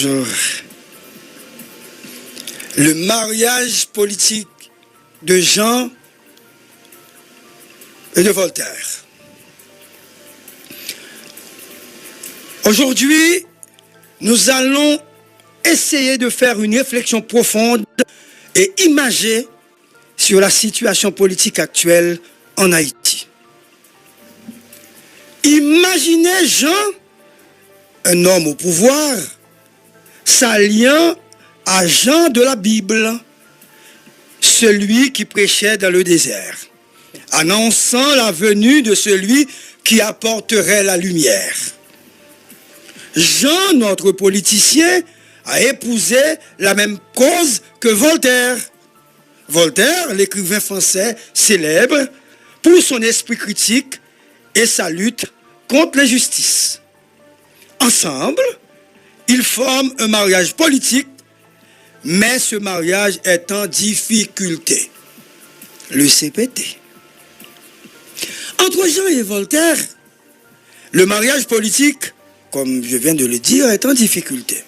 Bonjour. Le mariage politique de Jean et de Voltaire. Aujourd'hui, nous allons essayer de faire une réflexion profonde et imagée sur la situation politique actuelle en Haïti. Imaginez Jean, un homme au pouvoir, s'alliant à Jean de la Bible, celui qui prêchait dans le désert, annonçant la venue de celui qui apporterait la lumière. Jean, notre politicien, a épousé la même cause que Voltaire. Voltaire, l'écrivain français célèbre pour son esprit critique et sa lutte contre l'injustice. Ensemble, ils forment un mariage politique, mais ce mariage est en difficulté. Le CPT. Entre Jean et Voltaire, le mariage politique, comme je viens de le dire, est en difficulté.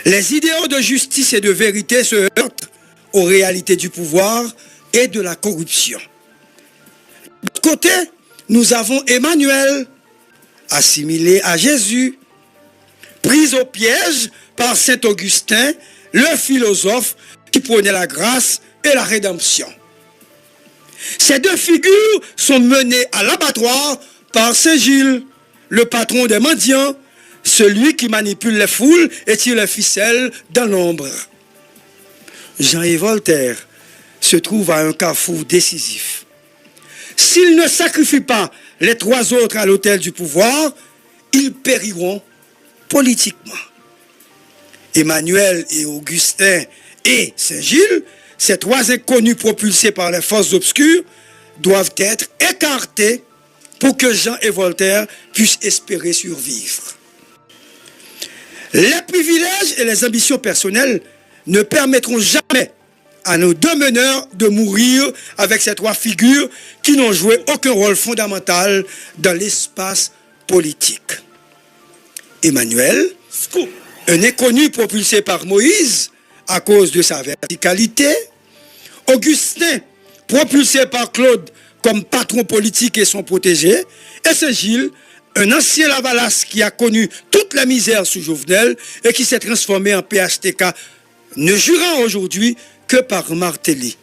Les idéaux de justice et de vérité se heurtent aux réalités du pouvoir et de la corruption. De l'autre côté, nous avons Emmanuel, assimilé à Jésus, pris au piège par saint Augustin, le philosophe qui prônait la grâce et la rédemption. Ces deux figures sont menées à l'abattoir par saint Gilles, le patron des mendiants, celui qui manipule les foules et tire les ficelles dans l'ombre. Jean et Voltaire se trouvent à un carrefour décisif. S'ils ne sacrifient pas les trois autres à l'autel du pouvoir, ils périront politiquement. Emmanuel et Augustin et Saint-Gilles, ces trois inconnus propulsés par les forces obscures, doivent être écartés pour que Jean et Voltaire puissent espérer survivre. Les privilèges et les ambitions personnelles ne permettront jamais à nos deux meneurs de mourir avec ces trois figures qui n'ont joué aucun rôle fondamental dans l'espace politique. Emmanuel, un inconnu propulsé par Moïse à cause de sa verticalité. Augustin, propulsé par Claude comme patron politique et son protégé. Et Saint-Gilles, un ancien Lavalas qui a connu toute la misère sous Jovenel et qui s'est transformé en PHTK, ne jurant aujourd'hui que par Martelly.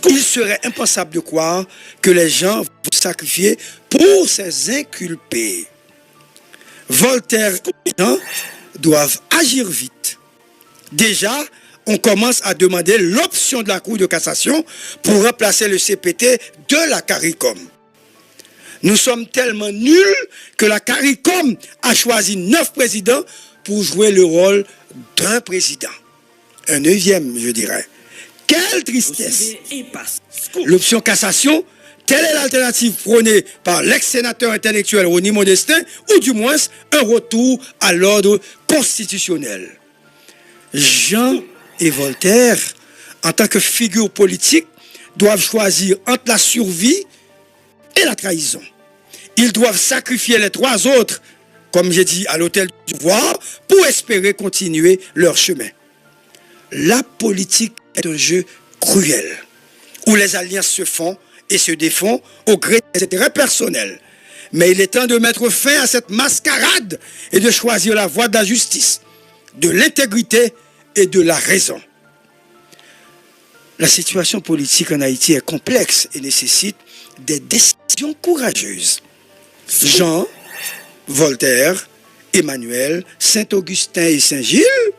Il serait impensable de croire que les gens vont sacrifier pour ces inculpés. Voltaire et Jean doivent agir vite. Déjà, on commence à demander l'option de la Cour de cassation pour remplacer le CPT de la CARICOM. Nous sommes tellement nuls que la CARICOM a choisi 9 présidents pour jouer le rôle d'un président. Un 9e, je dirais. Quelle tristesse! L'option cassation, telle est l'alternative prônée par l'ex-sénateur intellectuel Rony Modestin, ou du moins un retour à l'ordre constitutionnel. Jean et Voltaire, en tant que figure politique, doivent choisir entre la survie et la trahison. Ils doivent sacrifier les trois autres, comme j'ai dit, à l'autel du pouvoir, pour espérer continuer leur chemin. La politique est un jeu cruel, où les alliances se font et se défont au gré des intérêts personnels. Mais il est temps de mettre fin à cette mascarade et de choisir la voie de la justice, de l'intégrité et de la raison. La situation politique en Haïti est complexe et nécessite des décisions courageuses. Jean, Voltaire, Emmanuel, Saint-Augustin et Saint-Gilles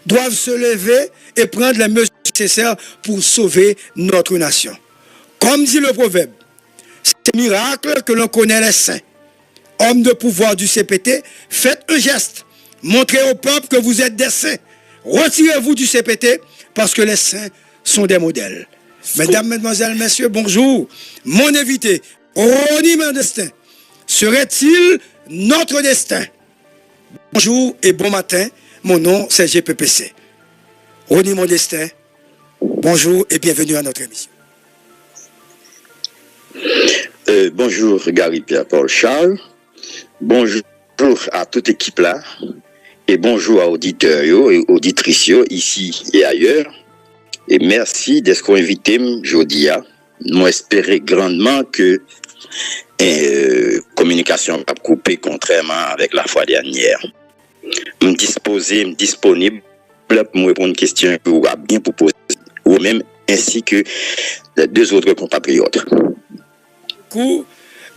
doivent se lever et prendre les mesures nécessaires pour sauver notre nation. Comme dit le proverbe, c'est un miracle que l'on connaît les saints. Hommes de pouvoir du CPT, faites un geste. Montrez au peuple que vous êtes des saints. Retirez-vous du CPT parce que les saints sont des modèles. Mesdames, Mesdemoiselles, Messieurs, bonjour. Mon invité, Rony Modestin, serait-il notre destin? Bonjour et bon matin. Mon nom, c'est GPPC. Rony Modestin, bonjour et bienvenue à notre émission. Bonjour Gary Pierre-Paul Charles. Bonjour à toute équipe là. Et bonjour à auditeurs et auditrices ici et ailleurs. Et merci d'être invité aujourd'hui. Nous espérons grandement que communication va couper contrairement avec la fois dernière. Je suis disponible pour répondre aux questions que vous avez bien proposées, ou même ainsi que les deux autres compatriotes.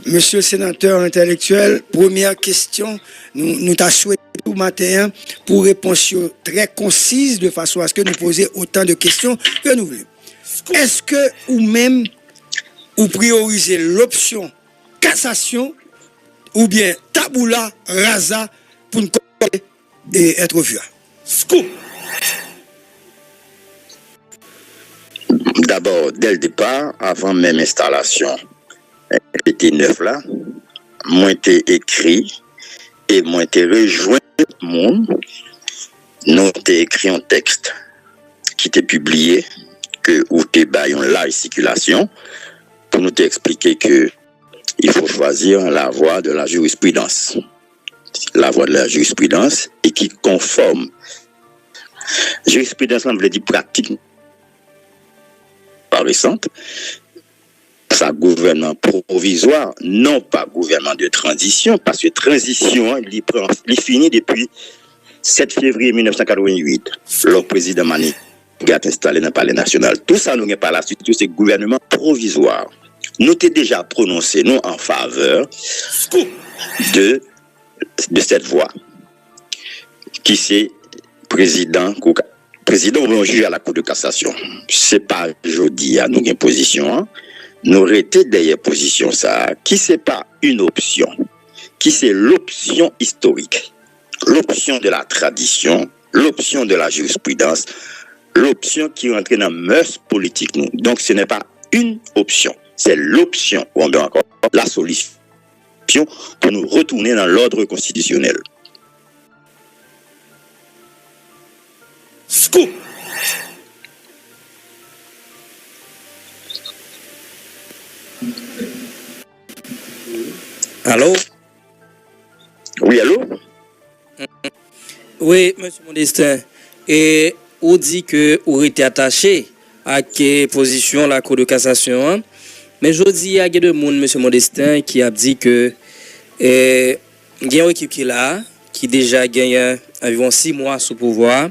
Monsieur le sénateur intellectuel, première question, nous t'avons souhaité tout matin pour réponse très concise de façon à ce que nous posions autant de questions que nous voulons. Est-ce que ou même vous priorisez l'option cassation ou bien tabula rasa pour nous et être vu? Scoop. D'abord, dès le départ, avant même installation, j'étais neuf là, moi été écrit et moi été rejoint tout le monde. Nous avons écrit un texte qui était publié, que où t'es en live circulation, pour nous expliquer que il faut choisir la voie de la jurisprudence. La voie de la jurisprudence et qui conforme. Jurisprudence, on veut dire pratique pas récente. Ça gouvernement provisoire, non pas gouvernement de transition, parce que transition, il finit depuis 7 février 1988. Le président Mané a installé dans le palais national. Tout ça, nous n'est pas là, surtout c'est gouvernement provisoire. Nous t'ai déjà prononcé, nous, en faveur de cette voie, qui c'est président ou juge à la Cour de cassation. C'est pas aujourd'hui à nous une position, hein? Nous arrêter derrière position ça, qui c'est pas une option, qui c'est l'option historique, l'option de la tradition, l'option de la jurisprudence, l'option qui rentre dans mœurs politiques nous. Donc ce n'est pas une option, c'est l'option, ou encore la solution pour nous retourner dans l'ordre constitutionnel. Scoop. Allô? Oui, allô? Oui, monsieur Modestin. Et on dit que vous êtes attaché à quelle position la Cour de cassation. Hein? Mais je dis, il y a des gens, monsieur Modestin, qui a dit que il y a une équipe qui est là, qui déjà gagne environ 6 mois sous pouvoir.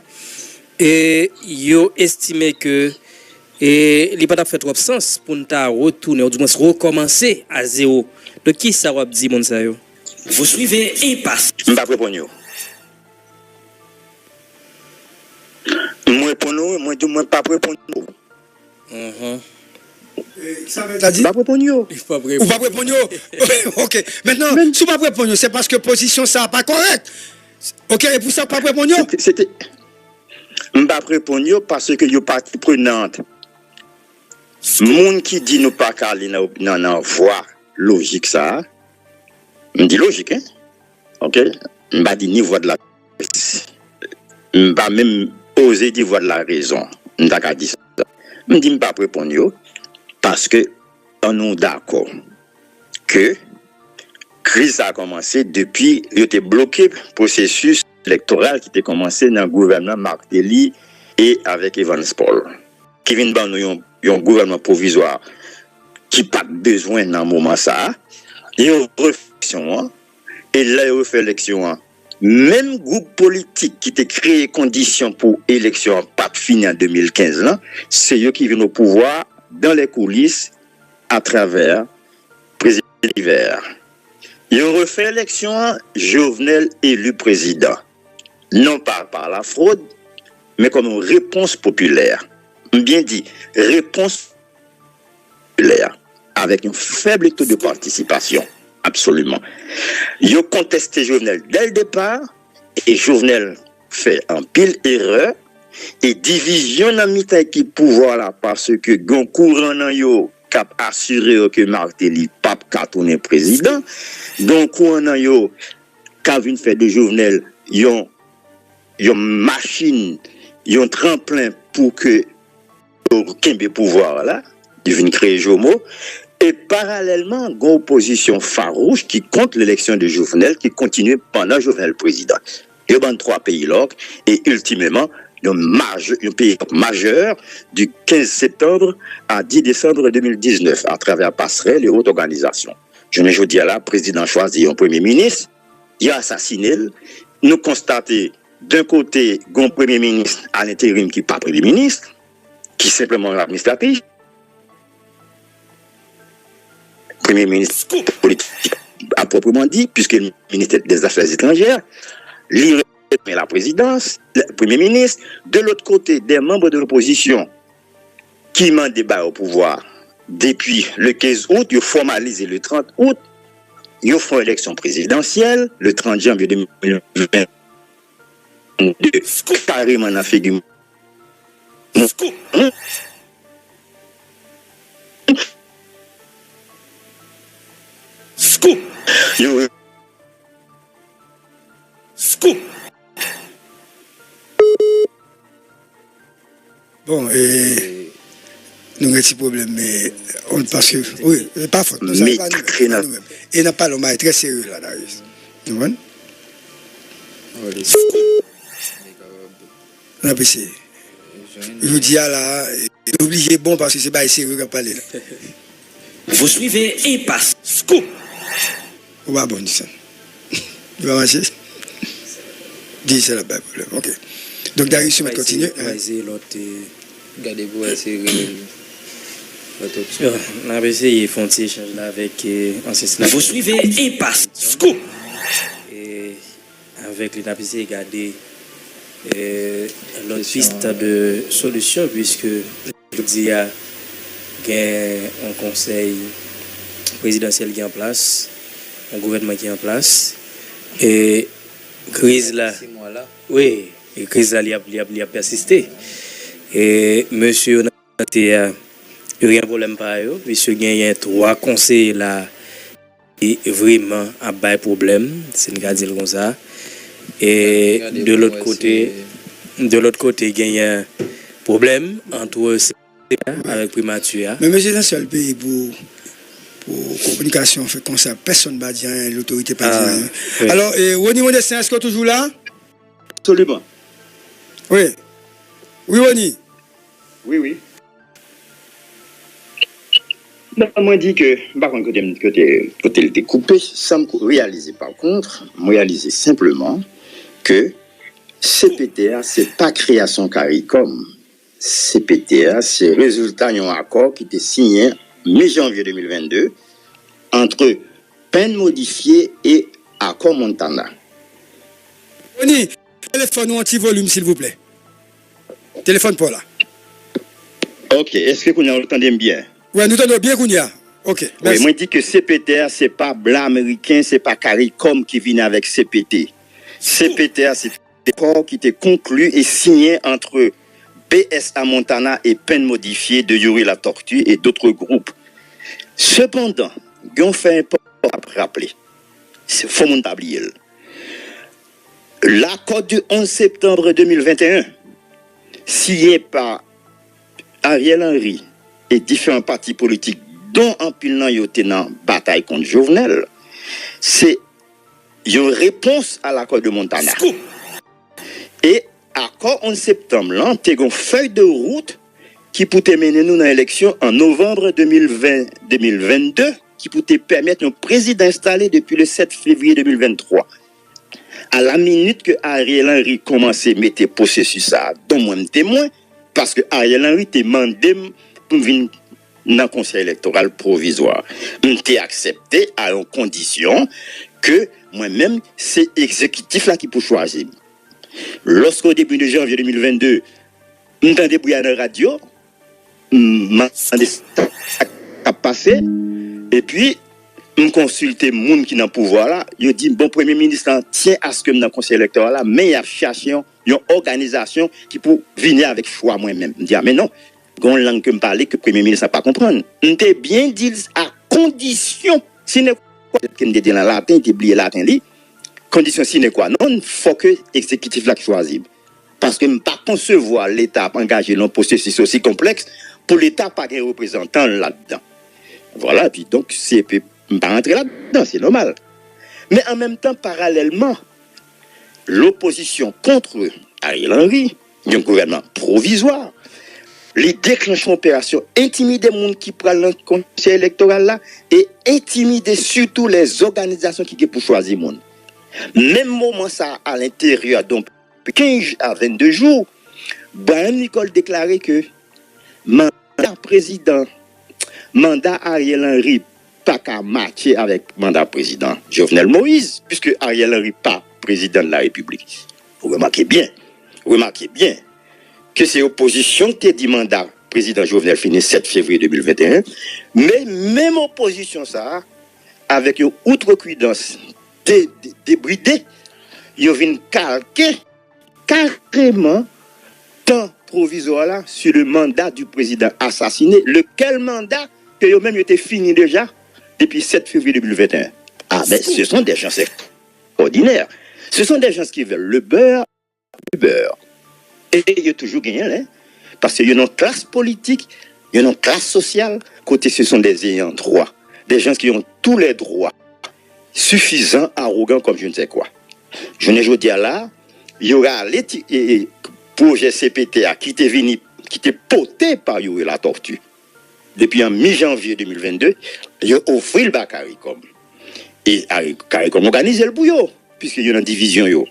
Et ils ont estimé que il n'a pas fait trop de sens pour nous retourner, ou du moins recommencer à zéro. De qui ça va dire, mon sayo? Vous suivez Impasse. Je ne vais pas répondre. Moi, je ne vais pas répondre. Ça veut dire? Pas répondre. Ou pas répondre? Ok. Maintenant, si vous ne pas répondre, c'est parce que position ça n'est pas correcte. Ok, et pour ça, pas répondre? C'était. Je ne vais pas répondre parce que je partie prenante. Moun qui dit nous pas caler dans la voie logique ça. Je dis logique, hein? Ok? Je ne vais pas dire ni voie de la. Je ne vais pas même oser dire voie de la raison. Je ne vais pas dire ça. Je ne dis pas répondre parce que on est d'accord que la crise a commencé depuis il était bloqué le processus électoral qui était commencé dans le gouvernement Martelly et avec Evans Paul. Qui vient de nous un gouvernement provisoire qui n'a pas besoin dans le moment ça. Il y a une réflexion et là il y a une réflexion. Même groupe politique qui a créé conditions pour l'élection pas fini en 2015 c'est eux qui viennent au pouvoir dans les coulisses à travers le président d'hiver. Ils ont refait l'élection, Jovenel élu président. Non pas par la fraude, mais comme une réponse populaire. Bien dit, réponse populaire, avec un faible taux de participation. Absolument. Ils ont contesté Jovenel dès le départ, et Jovenel fait un pile erreur, et division dans le qui pouvoir là, parce que gon courant dans yo cap assuré que Martelly pape cartonné président, donc courant dans yo cap vinn fait de Jovenel yon machine, yon tremplin pour que Kembe pouvoir là, il vient créer Jomo. Et parallèlement, une opposition farouche qui compte l'élection de Jovenel, qui continue pendant Jovenel président. Il y a 3 pays là, et ultimement, un pays majeur du 15 septembre à 10 décembre 2019 à travers passerelle et autres organisations. Je ne dis à la président choisi un premier ministre, il a assassiné, nous constatons d'un côté un premier ministre à l'intérim qui n'est pas premier ministre, qui est simplement administratif, premier ministre politique à proprement dit, puisque le ministre des Affaires étrangères, la présidence, le premier ministre, de l'autre côté, des membres de l'opposition qui mènent débat au pouvoir depuis le 15 août, ils ont formalisé le 30 août, ils ont fait élection présidentielle le 30 janvier 2022, carrément dans figure. Scoop. Scoop. Bon, et nous avons un petit problème, mais on parce que, oui, pas faute. Nous Mais nous-mêmes. Et n'a pas l'homme très sérieux là, Darius. Nous voyons? On a essayé. Je vous dis là, obligé bon parce que c'est pas sérieux qu'à parler là. Vous suivez et passez. Scoop. On va bon, dis ça. Il va marcher. Dis ça là, pas de problème. Ok. Donc Darius, on va continuer. Regardez-vous, c'est l'autre option. On a essayé de faire un petit échange là avec ancien. Vous suivez et passez. Scoop. Et avec les NAPC, regarder l'autre piste de solution, puisque je dis il y a un conseil présidentiel qui est en place, un gouvernement qui est en place, et crise là, oui, et crise là, il a persisté. Et monsieur, il n'y a rien de problème par eux, puisque il y a 3 conseils là, et vraiment à bas problème, c'est une garde comme ça. Et de l'autre côté, il y a un problème entre avec primature. Mais monsieur, dans le seul pays pour communication fait comme ça, personne ne va dire rien, l'autorité ne va dire rien. Oui. Alors, Rony Modestin, est-ce que toujours là? Absolument. Oui. Oui, Rony. Oui. Non, moi dit que, par contre, côté était coupé, sans me réaliser par contre, réaliser simplement que CPTA, c'est pas création CARICOM. CPTA, c'est résultat d'un accord qui était signé mi-janvier 2022 entre peine modifiée et accord Montana. Rony, téléphone ou anti-volume, s'il vous plaît. Téléphone pour là. Ok, est-ce que vous entendez bien? Oui, nous entendons bien, Kounia. Ok, merci. Oui, moi, je dis que CPTA, c'est pas blanc américain, c'est pas CARICOM qui vient avec CPT. CPTA, c'est un accord qui était conclu et signé entre BSA Montana et peine modifiée de Yuri la Tortue et d'autres groupes. Cependant, on fait un peu à rappeler. Il faut mon oublier. L'accord du 11 septembre 2021, signé par Ariel Henry et différents partis politiques, dont en pilant yo tenant bataille contre Jovenel, c'est une réponse à l'accord de Montana. Et accord 11 septembre, là, on a une feuille de route qui peut mener nous dans l'élection en novembre 2022, qui peut permettre un président installé depuis le 7 février 2023. À la minute que Ariel Henry commençait à mettre processus à dont moi témoin, parce que Ariel Henry t'a demandé pour venir dans le conseil électoral provisoire. J'ai accepté à une condition que moi-même, c'est l'exécutif là qui peut choisir. Lorsqu'au début de janvier 2022, je suis débrouillé à la radio, a passé, et puis, je consulte les gens qui sont dans le pouvoir là, je dis, bon, Premier ministre, tiens à ce que dans le conseil électoral là, mais il y a une organisation qui peut venir avec choix moi-même. Je dis, mais non, il y a une langue que me parle que le Premier ministre n'a pas comprendre. Je t'ai bien dit à condition, si n'est quoi, que je dis dans le latin, je oublié le latin, condition sine qua non, il faut que l'exécutif là choisisse. Parce que je ne peux pas concevoir l'État engagé dans un processus aussi complexe pour l'État pas un représentant là-dedans. Voilà, puis donc, je ne peux pas rentrer là-dedans, c'est normal. Mais en même temps, parallèlement, l'opposition contre Ariel Henry, un gouvernement provisoire, les déclenchent opération, intimider les gens qui prennent le conseil électoral là et intimider surtout les organisations qui sont pour choisir les gens. Même moment ça à l'intérieur, donc 15 à 22 jours, Brian Nicole déclarait que mandat Ariel Henry pas qu'à matcher avec mandat président Jovenel Moïse, puisque Ariel Henry pas président de la République. Vous remarquez bien que c'est l'opposition qui a dit mandat président Jovenel fini 7 février 2021, mais même opposition ça, avec une outrecuidance débridée, ils viennent calquer carrément temps provisoire là sur le mandat du président assassiné, lequel mandat que eux-mêmes était fini déjà depuis 7 février 2021. Ah ben ce sont des gens ordinaires. Ce sont des gens qui veulent le beurre. Et il y a toujours gagné, hein? Parce qu'il y a une classe politique, il y a une classe sociale, côté ce sont des ayants droit, des gens qui ont tous les droits, suffisants, arrogants comme je ne sais quoi. Je ne dis à là, il y aura les projets CPTA qui étaient potés par Youri la tortue. Depuis en mi-janvier 2022, il a offert le bac à CARICOM. Et CARICOM organise le bouillot, puisqu'il y a une division.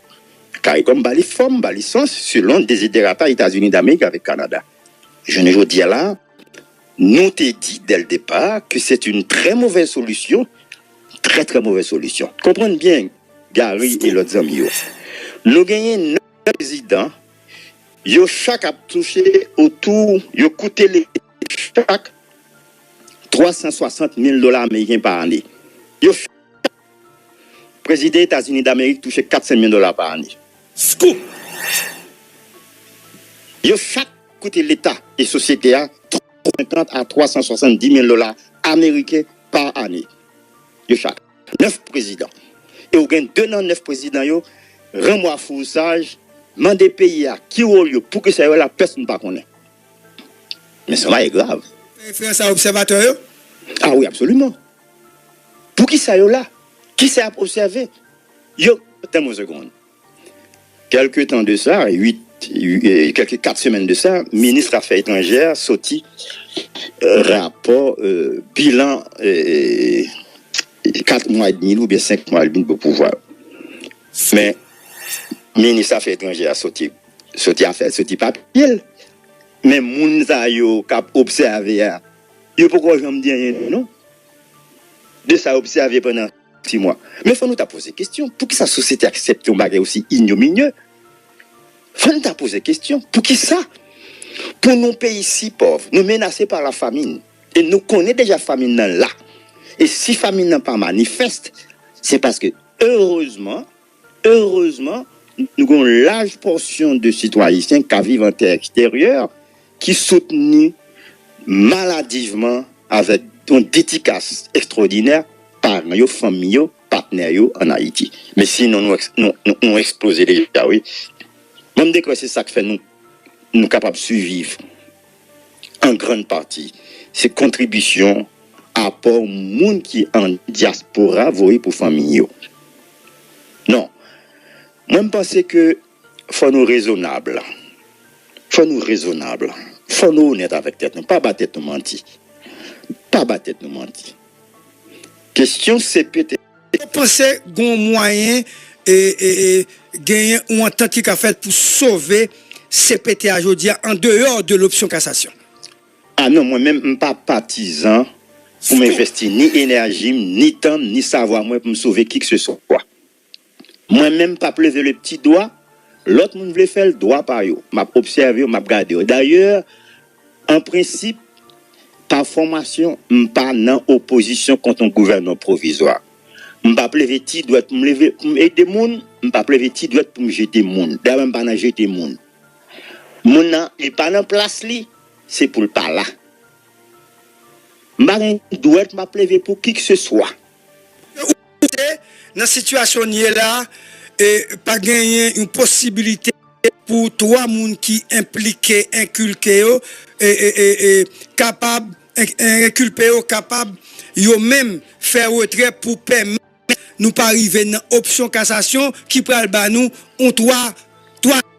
CARICOM a les formes, a licence selon des desiderata États-Unis d'Amérique avec Canada. Je ne dis à là, nous t'ai dit dès le départ que c'est une très mauvaise solution, très très mauvaise solution. Comprenez bien, Gary et l'autre amis. Nous gagnons 9 présidents, chaque a touché autour, coûté chaque $360,000 américains par année. Chaque président des États-Unis d'Amérique touche $400,000 par année. Scoop! Chaque côté l'État et société a $350 à $370,000 américains par année. Chaque 9 présidents. Et vous avez 2 ans 9 présidents, rends-moi foussage, mandez pays à qui ou pour que ça ait la personne ne pas connaît. Mais ça est grave. Référence à observateur? Ah oui, absolument. Pour qui ça ait là? Qui s'est observé? Attends une seconde. Quelques temps de ça, quelques 4 semaines de ça, ministre des Affaires étrangères sorti rapport, bilan 4 mois et demi ou bien 5 mois et demi pour pouvoir. Mais ministre des Affaires étrangères a sorti papier. Mais moun sa yo k'ap observé, yo pourquoi je me dis rien, non? De ça observé pendant 6 mois. Mais il faut nous poser question. Pour que sa société accepte un bagage aussi ignominieux? Il faut nous poser question. Pour qui ça? Pour nos pays si pauvres, nous menacés par la famine. Et nous connaissons déjà la famine là. Et si la famine n'est pas manifeste, c'est parce que, heureusement, nous avons une large portion de citoyens qui vivent en terre extérieure, qui soutenus maladivement avec une dédicace extraordinaire par nos familles, partenaires en Haïti. Mais sinon, nous explosé déjà, oui. Même dès que c'est ça qui fait nous capables de survivre en grande partie. C'est contribution, apport au monde qui est en diaspora, voyez, pour famille. Non. Moi, je pense que faut nous raisonnables. Faut nous honnêtes avec tête, pas battre tête nous mentir. Question c'est peut-être. Vous pensez qu'on moyen et gagner ou entente qui a fait pour sauver CPTA aujourd'hui en dehors de l'option cassation? Ah non, moi-même, je ne suis pas partisan pour m'investir ni énergie, ni temps, ni savoir moi pour me sauver qui que ce soit. Moi-même, pas lever le petit doigt. L'autre monde voulait faire le droit par eux. M'a observé, m'a regardé. D'ailleurs, en principe, par formation, je pas dans opposition contre un gouvernement provisoire. Je pas lever petit doigt pour me lever pour aider monde, je pas lever petit doigt pour me jeter monde. D'ailleurs, je pas jeter monde. Mon nan, il pas dans place li, c'est pour le pas là. Je doit m'a lever pour qui que ce soit. Dans cette situation là, et pas gagner une possibilité pour 3 personnes qui impliqués, inculqués, et capable, inculpés, capable, yo même faire retrait pour permettre nous pas arriver dans option cassation qui pral ba nous on toi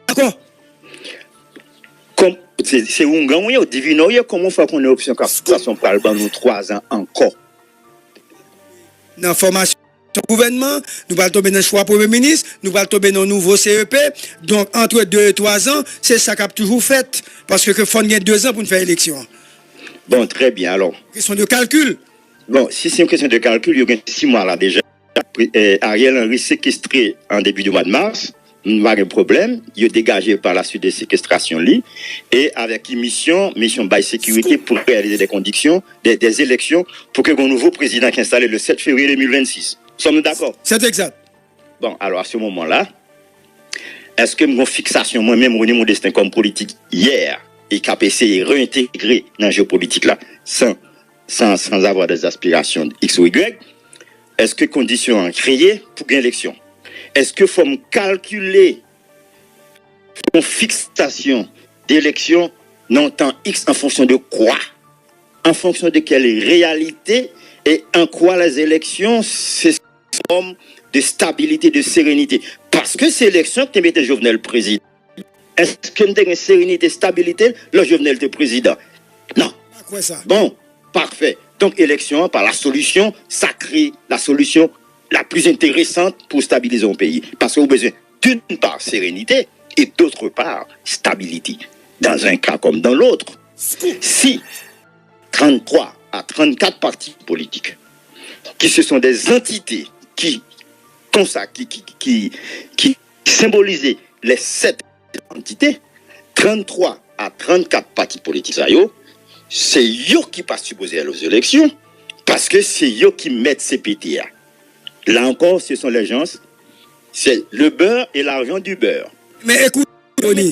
encore. Comme c'est un grand moyen divino comment faire qu'on ait option cassation pour le nous 3 ans encore. Dans formation gouvernement, nous allons tomber dans le choix Premier ministre, nous allons tomber dans le nouveau CEP. Donc, entre 2 et 3 ans, c'est ça qu'a toujours fait. Parce que faut gagner 2 ans pour nous faire élection. Bon, très bien, alors. Question de calcul. Bon, si c'est une question de calcul, il y a 6 mois là déjà. Ariel Henry séquestré en début du mois de mars. Pas de problème. Il est dégagé par la suite des séquestrations. Et avec une mission by sécurité pour réaliser des conditions, des élections pour que un nouveau président qui est installé le 7 février 2026. Sommes-nous d'accord? C'est exact. Bon, alors à ce moment-là, est-ce que mon fixation, moi-même, René Modestin comme politique hier, et KPC est réintégré dans la géopolitique là, sans avoir des aspirations X ou Y, est-ce que conditions sont créées pour une élection? Est-ce que faut me calculer une fixation d'élection dans temps X en fonction de quoi? En fonction de quelle réalité et en quoi les élections, c'est une forme de stabilité, de sérénité. Parce que c'est l'élection que tu mettais Jovenel président. Est-ce que tu as une sérénité, stabilité, le Jovenel était président? Non. Quoi ça? Bon, parfait. Donc, élection, par la solution, ça crée la solution la plus intéressante pour stabiliser un pays. Parce que vous avez besoin d'une part sérénité et d'autre part stabilité. Dans un cas comme dans l'autre. Si 33 à 34 partis politiques, qui ce sont des entités qui symbolisaient les 7 entités, 33 à 34 partis politiques, c'est eux qui pas supposés aller aux élections, parce que c'est eux qui mettent ces PTA. Là encore, ce sont les gens, c'est le beurre et l'argent du beurre. Mais écoute, Tony,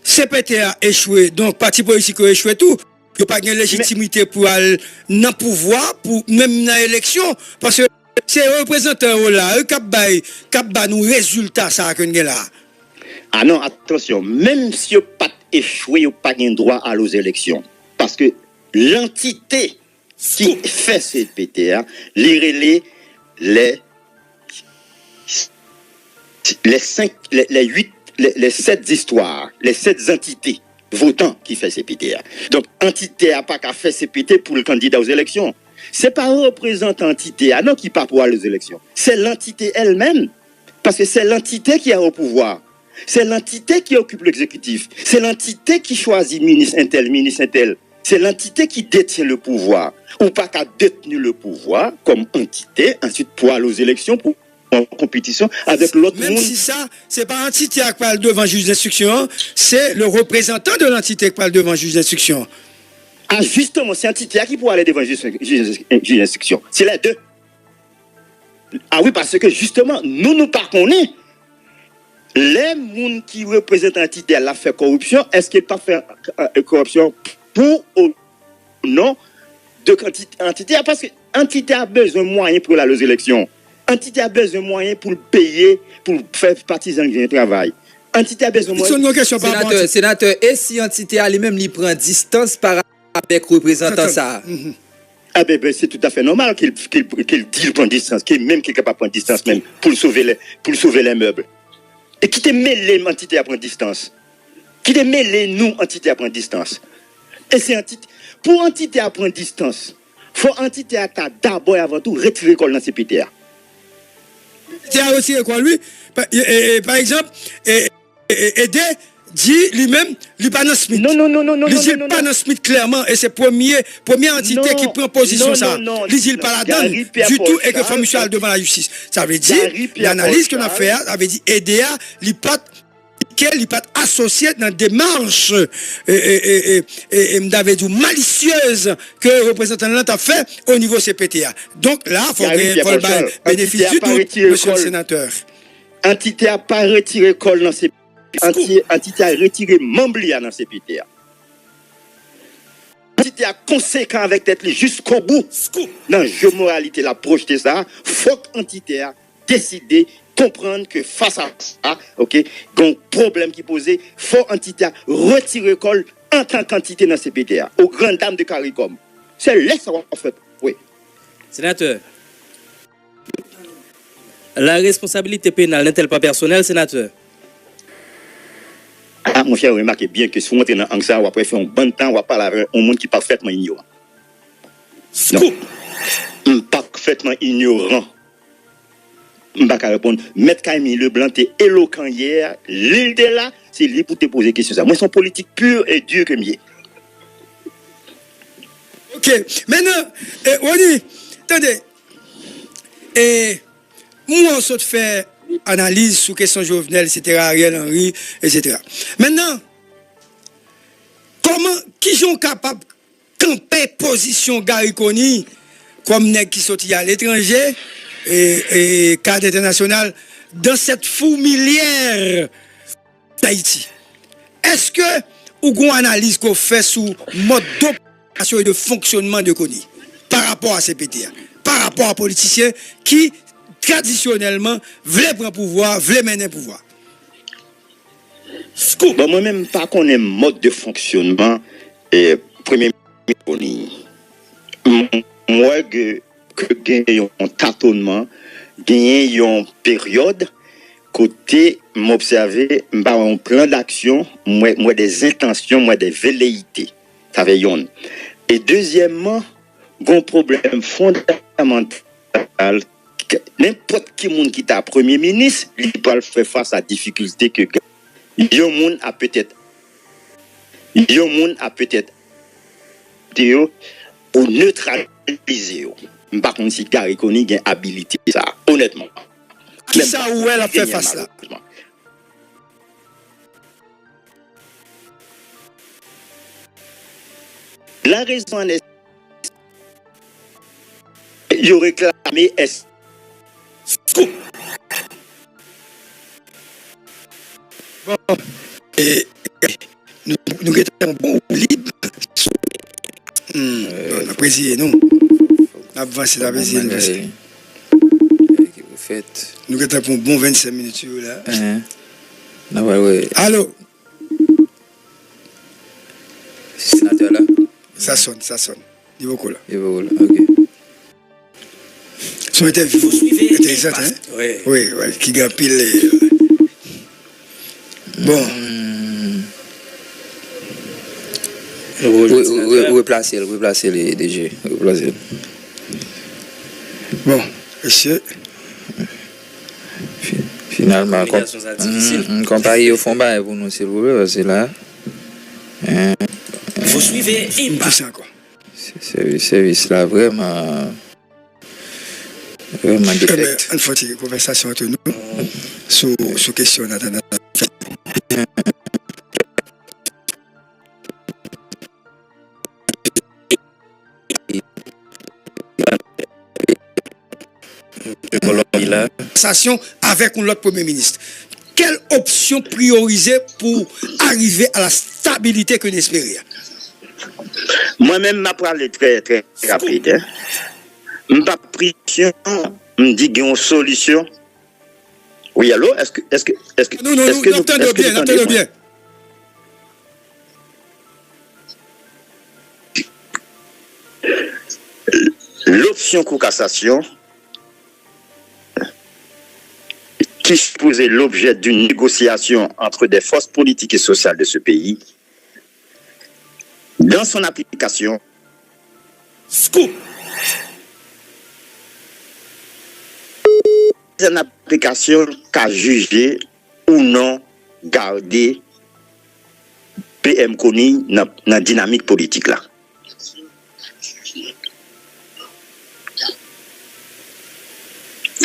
CPT a échoué, donc parti politique a échoué tout. Il n'y a pas de légitimité pour aller dans le pouvoir, pour même dans l'élection, parce que c'est les représentants là, eux qui nous résultats ça que nous là. Ah non, attention, même si vous n'avez pas échoué, vous n'avez pas droit à aux élections. Parce que l'entité qui fait ces PTA, les 7 histoires, les 7 entités votants qui fait ces PTA. Donc, entité n'a pas qu'à faire ces PTA pour le candidat aux élections. Ce n'est pas un représentant entité non, qui part pour aller aux élections. C'est l'entité elle-même. Parce que c'est l'entité qui a au pouvoir. C'est l'entité qui occupe l'exécutif. C'est l'entité qui choisit ministre intel. C'est l'entité qui détient le pouvoir. Ou pas qu'à détenir le pouvoir comme entité, ensuite pour aller aux élections, pour en compétition avec l'autre monde. Même si ça, c'est pas l'entité qui parle devant le juge d'instruction, c'est le représentant de l'entité qui parle devant le juge d'instruction. Ah, justement, c'est l'entité qui pourra aller devant le juge d'instruction. C'est les deux. Ah oui, parce que justement, nous pas connaissons. Les gens qui représentent l'entité, elle a fait corruption, est-ce qu'elle pas fait corruption pour ou non de l'entité? Parce que l'entité a besoin de moyens pour aller aux élections. L'entité a besoin de moyens pour le payer, pour faire partisans qui travail. L'entité a besoin de moyens. Sénateur, et si l'entité a lui-même lui prend distance par avec représentant ça? Ah ben, c'est tout à fait normal qu'il prenne distance, qu'il est capable de prendre distance même pour sauver les meubles. Et qui te mêlé l'entité à prendre distance? Qui te mêlé nous, entité à prendre distance? Et c'est entité. Pour entité à prendre distance, il faut entité à d'abord et avant tout retirer l'école dans ces PTA. Tu as retiré quoi lui? Par exemple, aider dit lui-même, lui pas dans Smith. Non. Il dit pas dans Smith clairement, et c'est première entité qui prend position ça. Il dit pas la donne du tout et que faut monsieur devant la justice. Ça veut dire, l'analyse qu'on a fait, ça veut dire EDA, il pas associé dans des démarches m'avait dit malicieuse que le représentant a fait au niveau CPTA. Donc là, il faut que bénéfice du doute, monsieur le sénateur. Entité a pas retiré col dans ces entité a retiré membre dans ces PTA. Entité a conséquent avec tête jusqu'au bout. Dans la moralité, la projeter ça, faut que l'entité a décidé comprendre que face à ça, ok, un problème qui posait, faut entité a retirer col en tant qu'entité dans ces PTA, aux grandes dames de CARICOM. C'est là ça en fait. Oui. Sénateur, La responsabilité pénale n'est-elle pas personnelle, sénateur? Ah, mon cher, remarquez bien que si vous entrez dans l'anxa, ou après faire un bon temps, on va parler avec un monde qui est parfaitement ignorant. Scoop. Parfaitement ignorant. Je ne vais pas répondre. Maître Camille Leblanc, tu es éloquent hier. L'île de là, c'est lui pour te poser des questions. Moi, c'est une politique pure et dure que mieux. Ok. Maintenant, Rony, attendez. Moi, on saute faire analyse sur question Jovenel, etc., Ariel Henry, etc. Maintenant, qui sont capables de camper position Gary Coney comme nèg qui sont à l'étranger et cadre international dans cette fourmilière d'Haïti? Est-ce que ou une analyse qu'on fait sous mode d'opération et de fonctionnement de Coney par rapport à ces PTA, par rapport aux politiciens qui traditionnellement voulaient prendre pouvoir, voulaient mener pouvoir? Bon, moi-même, pas qu'on ait mode de fonctionnement et premier ministre. Moi, que gagne un tâtonnement, gagne une période, côté m'observer, un plan d'action, moi des intentions, moi des velléités. Ça veut dire. Et deuxièmement, un problème fondamental, n'importe qui monde qui est premier ministre, il peut faire face à la difficulté que yon moun a peut-être pour neutraliser. Par contre, si Gary Coney a habilité ça, honnêtement. Qui ça ou elle a fait face là? La raison est il réclamé est Bon. Et nous étions bon libre. On a précisé, non? On a avancé la présidence. Vous faites. Nous étions pour bon 25 minutes là. Non, ouais. Allô? Sénateur là? Ça sonne. Il va là. Ok. Son interview Vous suivez intéressant, hein? Oui, qui gagne pile. Bon. Replacer les DG. Bon, monsieur. Finalement, comparé au fond, pour nous, s'il vous plaît, c'est là. Vous suivez Impact. Encore. Service là, vraiment défect. Une fois une conversation entre nous sur question d'attendre. Conversation avec un autre premier ministre. Quelle option prioriser pour arriver à la stabilité que nous espérions? Moi-même, je parle très, très rapide. Je n'ai pas pris je dis qu'il y a une solution. Oui, allô? Est-ce que Non, entendez bien. L'option pour cassation, qui supposait l'objet d'une négociation entre des forces politiques et sociales de ce pays, dans son application, Scoop. c'est une application qu'a jugé ou non garder PM Coney dans la dynamique politique là.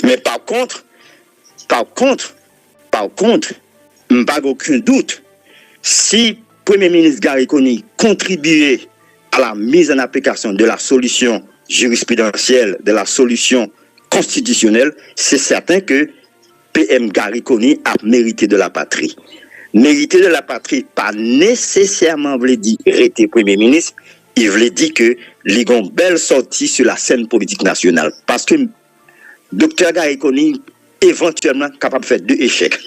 Mais par contre, je n'ai pas aucun doute, si Premier ministre Gary Coney contribuait à la mise en application de la solution jurisprudentielle, de la solution constitutionnelle, c'est certain que PM Gary Coney a mérité de la patrie. Mériter de la patrie, pas nécessairement voulait dire rester Premier ministre, il voulait dire que il a une belle sortie sur la scène politique nationale. Parce que Dr. Gary Coney éventuellement capable de faire 2 échecs.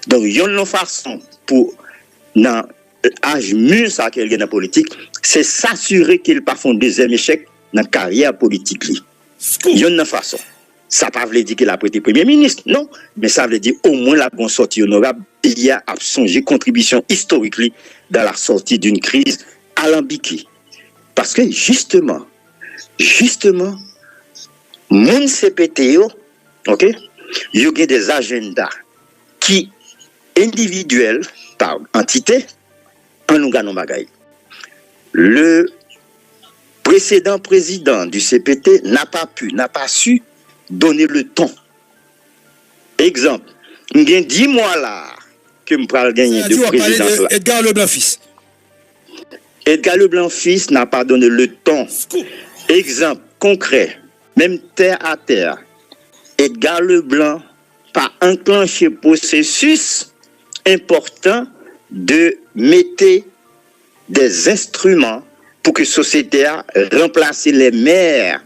Donc, il y a une façon pour, dans l'âge mûr qu'il y a dans la politique, c'est s'assurer qu'il ne pas fait un 2e échec dans la carrière politique. Il y a une façon. Ça ne veut pas dire qu'il a prêté Premier ministre, non. Mais ça veut dire au moins la bonne sortie honorable. Il y a à songer contribution historique dans la sortie d'une crise alambiquée. Parce que justement, mon CPTO, ok, il y a des agendas qui individuels par entité en nous gagnons bagaille. Le précédent président du CPT n'a pas su donner le ton. Exemple, il y a 10 mois là que je parle gagner de présidence là. Edgar Leblanc-Fils. Edgar Leblanc-Fils n'a pas donné le ton. Exemple concret, même terre à terre. Edgar Leblanc pas enclenché processus important de mettre des instruments pour que la société a remplacé les maires,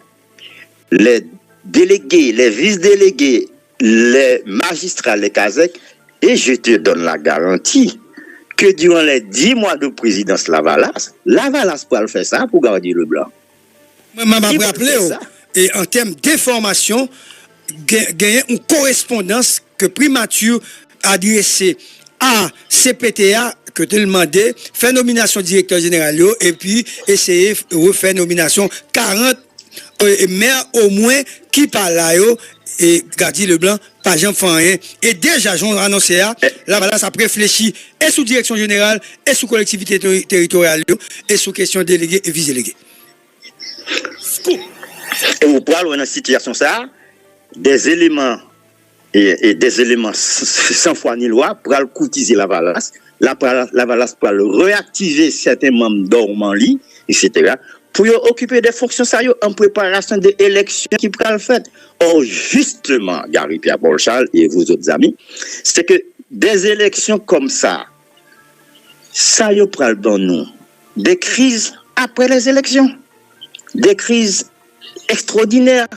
les délégués, les vice-délégués, les magistrats, les CASEC. Et je te donne la garantie que durant les 10 mois de présidence Lavalas pourra faire ça pour garder Leblanc. Je me rappelle, et en termes d'information, gagner une correspondance que Primature a adressée à CPTA que tu demandais, faire nomination directeur général et puis essayer de refaire nomination 40 maires au moins qui parlent là et Gadi Leblanc, pas Jean rien. Et déjà, j'en annoncé là, voilà, ça réfléchit et sous direction générale, et sous collectivité territoriale, et sous question déléguée et vice-déléguée. Et vous parlez dans une situation ça, des éléments et des éléments sans foi ni loi pour courtiser la Valasse. La Valasse pour réactiver certains membres dormants, etc. Pour occuper des fonctions sérieuses en préparation des élections qui pourraient le faire. Or, justement, Gary Pierre Paul Charles et vous autres amis, c'est que des élections comme ça y prend dans nous des crises après les élections, des crises extraordinaires.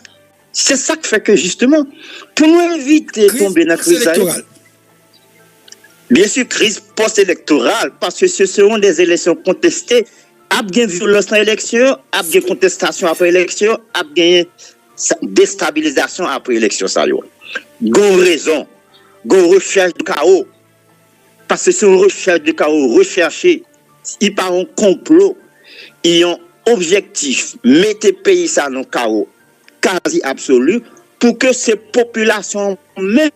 C'est ça qui fait que justement, pour nous éviter de tomber dans la crise électorale. Bien sûr, crise post-électorale, parce que ce seront des élections contestées. A bien violence dans l'élection, a bien contestation après l'élection, a bien déstabilisation après l'élection. Gon raison, gon recherche de chaos. Parce que c'est une recherche de chaos recherchée. Il part en complot. Ils ont objectif, mettre le pays ça dans le chaos quasi absolu pour que ces populations même